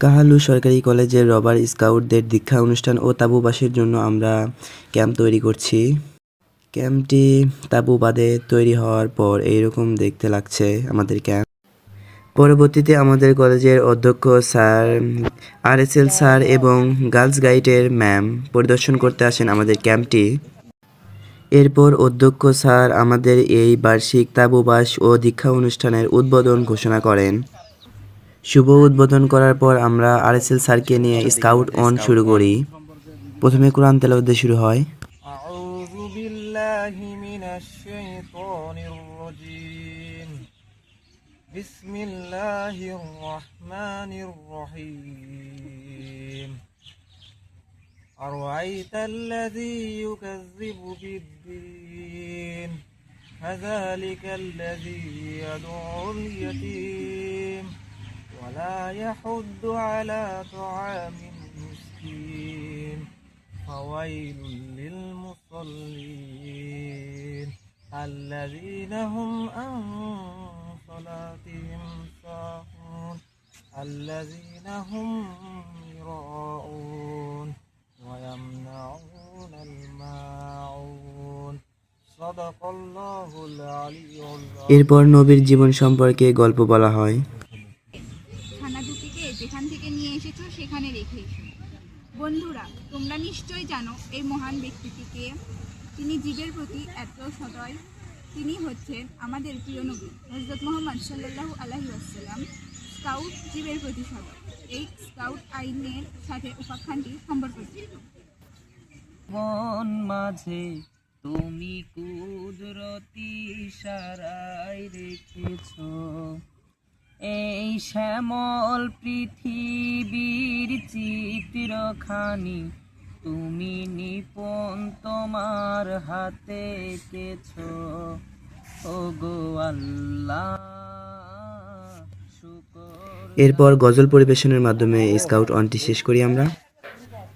কাহালু সরকারি কলেজের রবার স্কাউটদের দীক্ষা অনুষ্ঠান ও তাঁবুবাসের জন্য আমরা ক্যাম্প তৈরি করছি। ক্যাম্পটি তাঁবু বাদে তৈরি হওয়ার পর এইরকম দেখতে লাগছে আমাদের ক্যাম্প। পরবর্তীতে আমাদের কলেজের অধ্যক্ষ স্যার, RSL স্যার এবং গার্লস গাইডের ম্যাম পরিদর্শন করতে আসেন আমাদের ক্যাম্পটি। এরপর অধ্যক্ষ স্যার আমাদের এই বার্ষিক তাঁবুবাস ও দীক্ষা অনুষ্ঠানের উদ্বোধন ঘোষণা করেন। শুভ উদ্বোধন করার পর আমরা RSL স্যারকে নিয়ে স্কাউট অন শুরু করি। প্রথমে কোরআন তেলাওয়াত দিয়ে শুরু হয়। আউযু বিল্লাহি মিনাশ শাইতানির রাজীম। বিসমিল্লাহির রহমানির রহিম। আরাআইতাল্লাযী ইউকাযযিবু বিদ্দীন ফাযালিকাল্লাযী ইয়াদউল ইয়াতীম ওয়া লা ইয়াহুদ্দু আলা তুআমিল মিসকিন فويل للمصلين الذين هم عن صلاتهم ساهون الذين هم يراءون ويمنعون الماعون صدق الله العلي العظيم। এরপর নবীর জীবন সম্পর্কে গল্প বলা হয়। খানা দুটিকে যেখান থেকে নিয়ে এসেছো সেখানে রেখে এসো। বন্ধুরা, তোমরা নিশ্চয়ই জানো এই মহান ব্যক্তিটিকে। তিনি জীবের প্রতি এত সদয়। তিনি হচ্ছেন আমাদের প্রিয় নবী হযরত মুহাম্মদ সাল্লাল্লাহু আলাইহি ওয়াসাল্লাম। স্কাউট জীবের প্রতি সদয়। এই স্কাউট আইনের সাথে উপাখ্যানটি সম্পর্কিত। মন মাঝে তুমি কুদরতি ইশারায় রেখেছো এই শ্যামল পৃথিবীর চিত্রখানি তুমি নিপুণ তোমার হাতে এঁকেছো। ওগো আল্লাহ শুকর। এরপর গজল পরিবেশনের মাধ্যমে স্কাউট অনটি শেষ করি আমরা।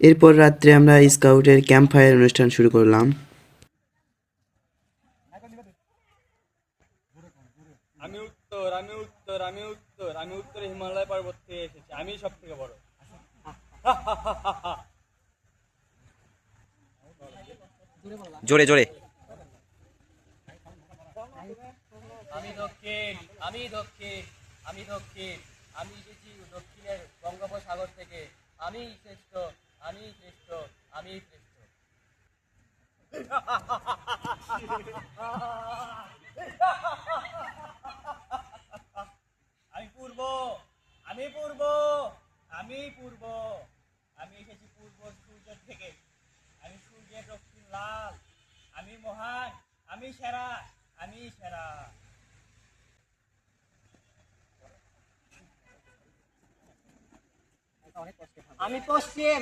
এরপর রাত্রে আমরা স্কাউটের ক্যাম্প ফায়ার অনুষ্ঠান শুরু করলাম। আমি উত্তর আমি উত্তর আমি উত্তর আমি উত্তর হিমালয় পর্বত থেকে এসেছি, আমি সব থেকে বড়। জোরে জোরে। আমি দক্ষিণ আমি দক্ষিণ আমি দক্ষিণ আমি এসেছি দক্ষিণের বঙ্গোপসাগর থেকে। আমি শ্রেষ্ঠ আমি শ্রেষ্ঠ আমি শ্রেষ্ঠ। আমি পূর্ব আমি পূর্ব আমি পূর্ব আমি এসেছি পূর্ব সূর্যের থেকে। আমি সূর্যের দক্ষিণ লাল। আমি মহান আমি সেরা আমি সেরা। আমি পশ্চিম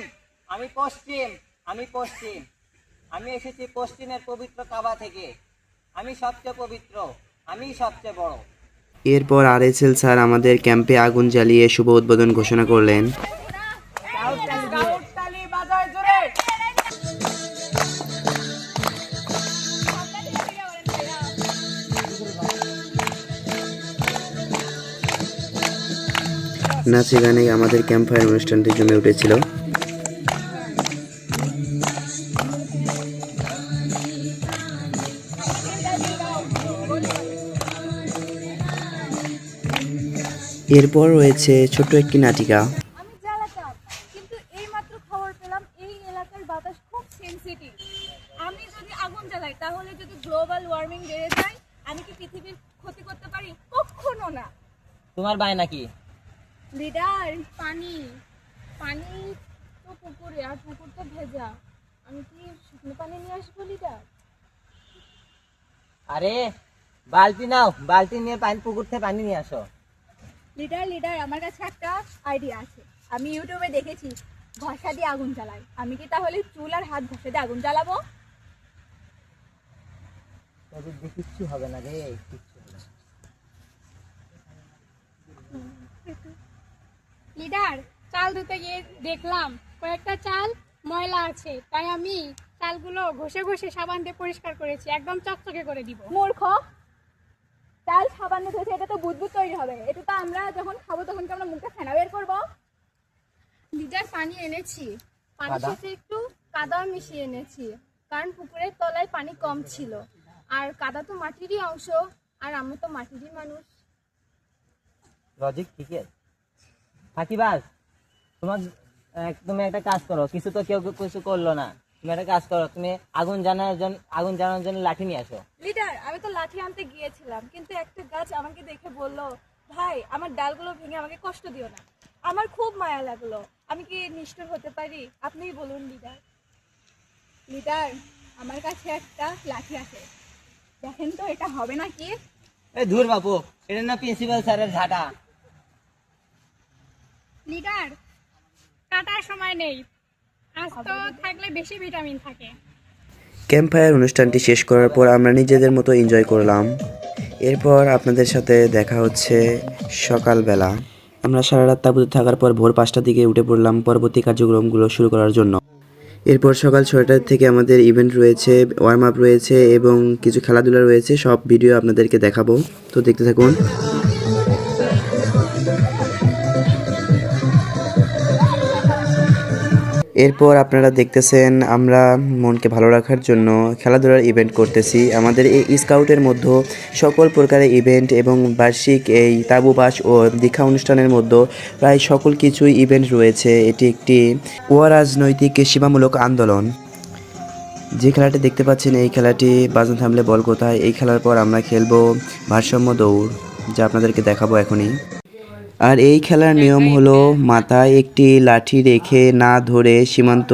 আমি পশ্চিম আমি পশ্চিম আমি এসেছি পশ্চিমের পবিত্র কাবা থেকে। আমি সবচেয়ে পবিত্র আমি সবচেয়ে বড়। এরপর RSL স্যার আমাদের ক্যাম্পে আগুন জ্বালিয়ে শুভ উদ্বোধন ঘোষণা করলেন। নাচে গানে আমাদের ক্যাম্প ফায়ার অনুষ্ঠানটি জমে উঠেছিল। এরপর রয়েছে ছোট্ট একটি নাটিকা। আমি জ্বালাতাম, কিন্তু এইমাত্র খবর পেলাম এই এলাকার বাতাস খুব সেনসিটিভ। আমি যদি আগুন জ্বালাই তাহলে যদি গ্লোবাল ওয়ার্মিং বেড়ে যায়, আমি কি পৃথিবীর ক্ষতি করতে পারি? কখনো না। তোমার বায়না কি? লিডার, পানি পানি তো পুকুরে, আর পুকুর তো ভেজা। আমি কি শুকনো পানি নিয়ে আসবো লিডার? আরে বালতি নাও, বালতি নিয়ে পুকুর থেকে পানি নিয়ে আসো। লিডার লিডার আমার কাছে একটা আইডিয়া আছে। আমি ইউটিউবে দেখেছি ঘষা দিয়ে আগুন জ্বালায়। আমি কি তাহলে চুল আর হাত ঘষা দিয়ে আগুন জ্বালাবো? কিচ্ছু হবে না রে, কিচ্ছু হবে না। লিডার, চাল ধুতে গিয়ে দেখলাম কয়েকটা চাল ময়লা আছে, তাই আমি চালগুলো ঘষে ঘষে সাবান দিয়ে পরিষ্কার করেছি, একদম চকচকে করে দিব। মূর্খ, চাল সাবান ধুয়েছে, এটা তো বুদবুদ তৈরি হবে। এটা তো আমরা যখন খাবো তখন কি আমরা মুখে ফেনা বের করবো? লিটার পানি এনেছি, পানির কাদা? সাথে একটু কাদাও মিশিয়ে এনেছি, কারণ পুকুরের তলায় পানি কম ছিল, আর কাদা তো মাটিরই অংশ, আর আমরা তো মাটিরই মানুষ। লজিক ঠিক আছে। ফাঁকিবাজ, তুমি একটা কাজ করো, কিছু তো কেউ কিছু করলো না, তুমি একটা কাজ করো, তুমি আগুন জ্বালানোর জন্য লাঠি নিয়ে আসো। লিডার, আমি তো লাঠি আনতে গিয়েছিলাম, কিন্তু একটা গাছ আমাকে দেখে বলল, ভাই আমার ডালগুলো ভেঙে আমাকে কষ্ট দিও না। আমার খুব মায়া লাগলো। আমি কি নিষ্ঠুর হতে পারি? আপনিই বলুন লিডার। লিডার, আমার কাছে একটা লাঠি আছে, দেখেন তো এটা হবে নাকি? এই ধুর বাপু, এটা না প্রিন্সিপাল স্যারের ঝাঁটা। লিটার, কাটার সময় নেই, আস্ত থাকলে বেশি ভিটামিন থাকে। ক্যাম্প ফায়ার অনুষ্ঠানটি শেষ করার পর আমরা নিজেদের মতো এনজয় করলাম। এরপর আপনাদের সাথে দেখা হচ্ছে সকালবেলা। আমরা সারা রাত তাঁবুতে থাকার পর ভোর 5টার দিকে উঠে পড়লাম পরবর্তী কার্যক্রমগুলো শুরু করার জন্য। এরপর সকাল 6টার থেকে আমাদের ইভেন্ট রয়েছে, ওয়ার্ম আপ রয়েছে এবং কিছু খেলাধুলা রয়েছে। সব ভিডিও আপনাদেরকে দেখাবো, তো দেখতে থাকুন। এরপর আপনারা দেখতেছেন আমরা মনকে ভালো রাখার জন্য খেলাধুলার ইভেন্ট করতেছি। আমাদের এই স্কাউটের মধ্যে সকল প্রকারের ইভেন্ট এবং বার্ষিক এই তাঁবুবাস ও দীক্ষা অনুষ্ঠানের মধ্যে প্রায় সকল কিছুই ইভেন্ট রয়েছে। এটি একটি অরাজনৈতিক সেবামূলক আন্দোলন। যে খেলাটি দেখতে পাচ্ছেন এই খেলাটি বাজন থামলে বল কোথায়, এই খেলার পর আমরা খেলবো ভারসাম্য দৌড়, যা আপনাদেরকে দেখাবো এখনই। আর এই খেলার নিয়ম হলো মাথায় একটি লাঠি রেখে না ধরে সীমান্ত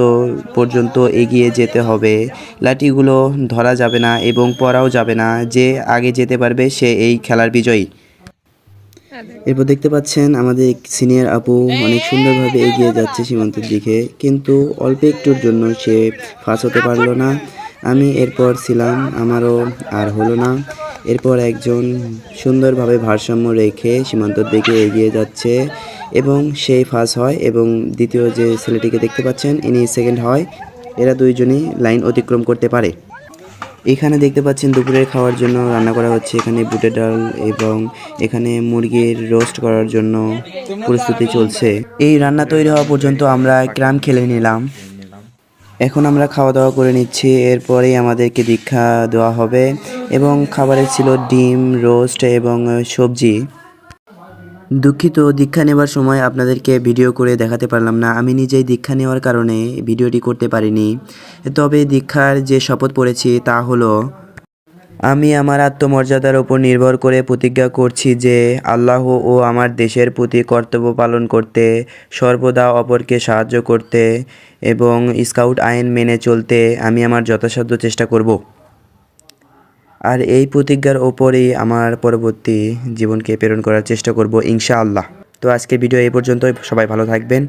পর্যন্ত এগিয়ে যেতে হবে। লাঠিগুলো ধরা যাবে না এবং পড়াও যাবে না। যে আগে যেতে পারবে সে এই খেলার বিজয়ী। এরপর দেখতে পাচ্ছেন আমাদের সিনিয়র আপু অনেক সুন্দরভাবে এগিয়ে যাচ্ছে সীমান্তের দিকে, কিন্তু অল্প একটুর জন্য সে ফাঁস হতে পারলো না। আমি এরপর ছিলাম, আমারও আর হলো না। এরপর একজন সুন্দরভাবে ভারসাম্য রেখে সীমান্তর দিকে এগিয়ে যাচ্ছে এবং সেই ফার্স্ট হয় এবং দ্বিতীয় যে ছেলেটিকে দেখতে পাচ্ছেন ইনি সেকেন্ড হয়। এরা দুইজনই লাইন অতিক্রম করতে পারে। এখানে দেখতে পাচ্ছেন দুপুরের খাওয়ার জন্য রান্না করা হচ্ছে। এখানে বুটের ডাল এবং এখানে মুরগির রোস্ট করার জন্য প্রস্তুতি চলছে। এই রান্না তৈরি হওয়া পর্যন্ত আমরা ক্রাম খেলে নিলাম। এখন আমরা খাওয়া দাওয়া করে নিচ্ছি। এরপরেই আমাদেরকে দীক্ষা দেওয়া হবে এবং খাবারে ছিল ডিম, রোস্ট এবং সবজি। দুঃখিত, দীক্ষা নেওয়ার সময় আপনাদেরকে ভিডিও করে দেখাতে পারলাম না। আমি নিজেই দীক্ষা নেওয়ার কারণে ভিডিওটি করতে পারিনি। তবে দীক্ষার যে শপথ পড়েছি তা হলো, আমি আমার আত্মমর্যাদার উপর নির্ভর করে প্রতিজ্ঞা করছি যে আল্লাহ ও আমার দেশের প্রতি কর্তব্য পালন করতে, সর্বদা অপরকে সাহায্য করতে এবং স্কাউট আইন মেনে চলতে আমি আমার যথাসাধ্য চেষ্টা করব। আর এই প্রতিজ্ঞার ওপরেই আমার পরবর্তী জীবনকে প্রেরণ করার চেষ্টা করব ইনশাআল্লাহ। তো আজকের ভিডিও এই পর্যন্তই। সবাই ভালো থাকবেন।